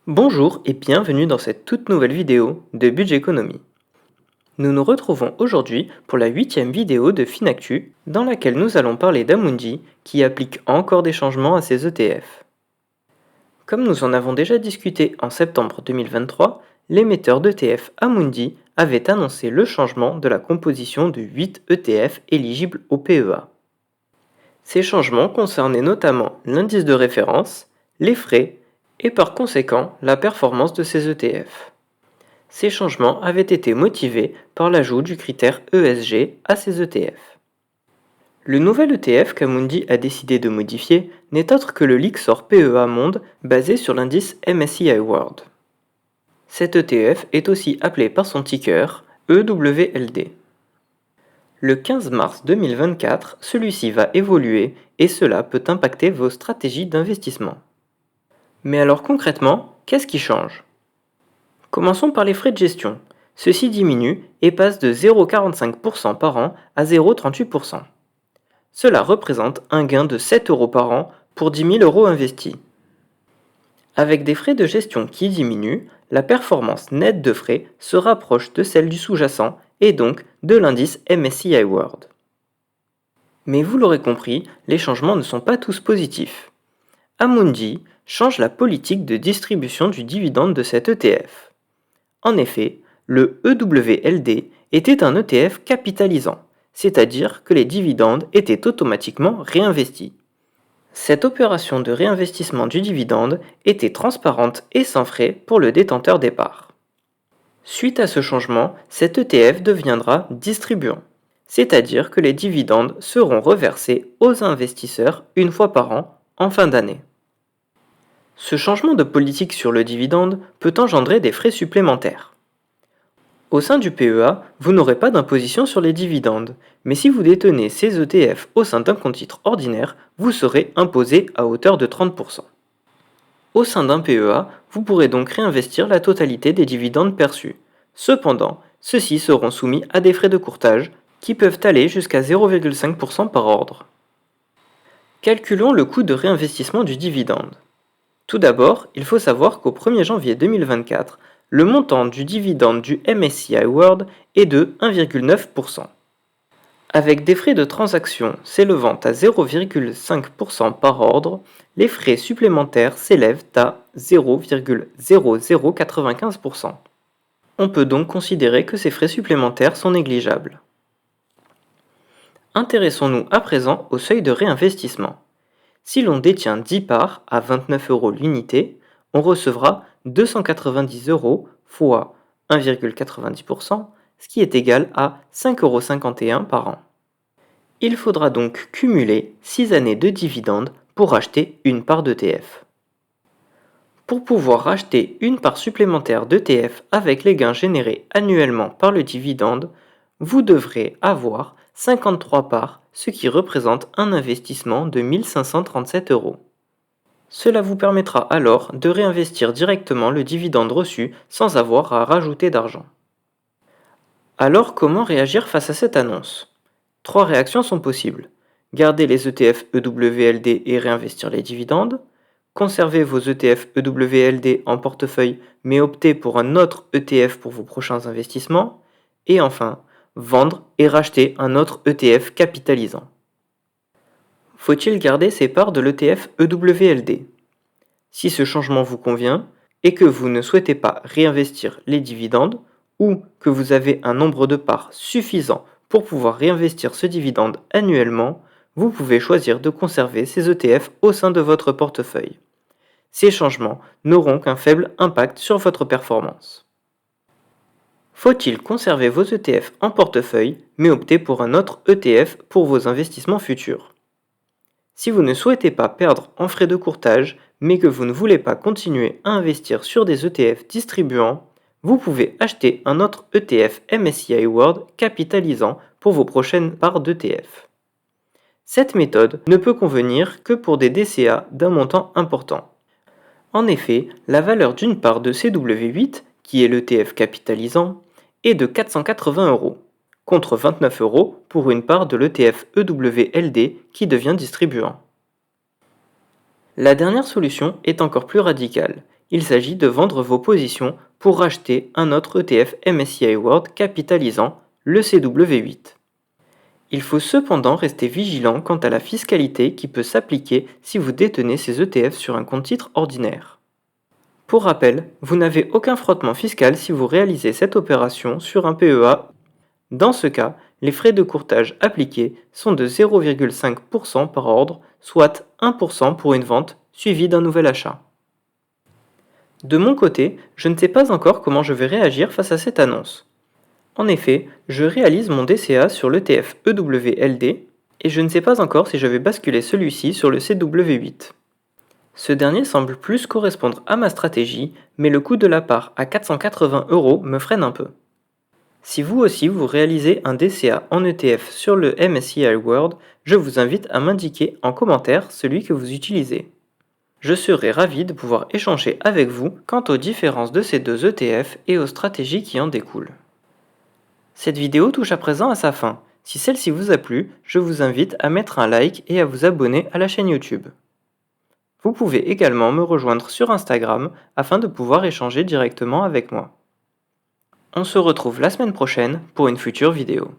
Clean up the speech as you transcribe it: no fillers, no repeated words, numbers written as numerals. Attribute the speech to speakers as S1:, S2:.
S1: Bonjour et bienvenue dans cette toute nouvelle vidéo de Budget Economy. Nous nous retrouvons aujourd'hui pour la 8e vidéo de Finactu dans laquelle nous allons parler d'Amundi qui applique encore des changements à ses ETF. Comme nous en avons déjà discuté en septembre 2023, l'émetteur d'ETF Amundi avait annoncé le changement de la composition de 8 ETF éligibles au PEA. Ces changements concernaient notamment l'indice de référence, les frais et par conséquent la performance de ces ETF. Ces changements avaient été motivés par l'ajout du critère ESG à ces ETF. Le nouvel ETF qu'Amundi a décidé de modifier n'est autre que le Lyxor PEA Monde basé sur l'indice MSCI World. Cet ETF est aussi appelé par son ticker EWLD. Le 15 mars 2024, celui-ci va évoluer et cela peut impacter vos stratégies d'investissement. Mais alors concrètement, qu'est-ce qui change ? Commençons par les frais de gestion. Ceux-ci diminuent et passent de 0,45% par an à 0,38%. Cela représente un gain de 7 euros par an pour 10 000 euros investis. Avec des frais de gestion qui diminuent, la performance nette de frais se rapproche de celle du sous-jacent et donc de l'indice MSCI World. Mais vous l'aurez compris, les changements ne sont pas tous positifs. Amundi change la politique de distribution du dividende de cet ETF. En effet, le EWLD était un ETF capitalisant, c'est-à-dire que les dividendes étaient automatiquement réinvestis. Cette opération de réinvestissement du dividende était transparente et sans frais pour le détenteur des parts. Suite à ce changement, cet ETF deviendra distribuant, c'est-à-dire que les dividendes seront reversés aux investisseurs une fois par an en fin d'année. Ce changement de politique sur le dividende peut engendrer des frais supplémentaires. Au sein du PEA, vous n'aurez pas d'imposition sur les dividendes, mais si vous détenez ces ETF au sein d'un compte titre ordinaire, vous serez imposé à hauteur de 30%. Au sein d'un PEA, vous pourrez donc réinvestir la totalité des dividendes perçus. Cependant, ceux-ci seront soumis à des frais de courtage qui peuvent aller jusqu'à 0,5% par ordre. Calculons le coût de réinvestissement du dividende. Tout d'abord, il faut savoir qu'au 1er janvier 2024, le montant du dividende du MSCI World est de 1,9%. Avec des frais de transaction s'élevant à 0,5% par ordre, les frais supplémentaires s'élèvent à 0,0095%. On peut donc considérer que ces frais supplémentaires sont négligeables. Intéressons-nous à présent au seuil de réinvestissement. Si l'on détient 10 parts à 29 euros l'unité, on recevra 290 euros fois 1,90%, ce qui est égal à 5,51 euros par an. Il faudra donc cumuler 6 années de dividendes pour acheter une part d'ETF. Pour pouvoir racheter une part supplémentaire d'ETF avec les gains générés annuellement par le dividende, vous devrez avoir 53 parts, ce qui représente un investissement de 1 537 euros. Cela vous permettra alors de réinvestir directement le dividende reçu sans avoir à rajouter d'argent. Alors comment réagir face à cette annonce ? 3 réactions sont possibles. Garder les ETF EWLD et réinvestir les dividendes, conserver vos ETF EWLD en portefeuille mais opter pour un autre ETF pour vos prochains investissements, et enfin, vendre et racheter un autre ETF capitalisant. Faut-il garder ses parts de l'ETF EWLD ? Si ce changement vous convient et que vous ne souhaitez pas réinvestir les dividendes ou que vous avez un nombre de parts suffisant pour pouvoir réinvestir ce dividende annuellement, vous pouvez choisir de conserver ces ETF au sein de votre portefeuille. Ces changements n'auront qu'un faible impact sur votre performance. Faut-il conserver vos ETF en portefeuille mais opter pour un autre ETF pour vos investissements futurs ? Si vous ne souhaitez pas perdre en frais de courtage, mais que vous ne voulez pas continuer à investir sur des ETF distribuants, vous pouvez acheter un autre ETF MSCI World capitalisant pour vos prochaines parts d'ETF. Cette méthode ne peut convenir que pour des DCA d'un montant important. En effet, la valeur d'une part de CW8, qui est l'ETF capitalisant, est de 480 euros, contre 29 euros pour une part de l'ETF EWLD qui devient distribuant. La dernière solution est encore plus radicale. il s'agit de vendre vos positions pour racheter un autre ETF MSCI World capitalisant, le CW8. Il faut cependant rester vigilant quant à la fiscalité qui peut s'appliquer si vous détenez ces ETF sur un compte titre ordinaire. Pour rappel, vous n'avez aucun frottement fiscal si vous réalisez cette opération sur un PEA. Dans ce cas, les frais de courtage appliqués sont de 0,5% par ordre, soit 1% pour une vente suivie d'un nouvel achat. De mon côté, je ne sais pas encore comment je vais réagir face à cette annonce. En effet, je réalise mon DCA sur l'ETF EWLD et je ne sais pas encore si je vais basculer celui-ci sur le CW8. Ce dernier semble plus correspondre à ma stratégie, mais le coût de la part à 480 € me freine un peu. Si vous aussi vous réalisez un DCA en ETF sur le MSCI World, je vous invite à m'indiquer en commentaire celui que vous utilisez. Je serai ravi de pouvoir échanger avec vous quant aux différences de ces deux ETF et aux stratégies qui en découlent. Cette vidéo touche à présent à sa fin. Si celle-ci vous a plu, je vous invite à mettre un like et à vous abonner à la chaîne YouTube. Vous pouvez également me rejoindre sur Instagram afin de pouvoir échanger directement avec moi. On se retrouve la semaine prochaine pour une future vidéo.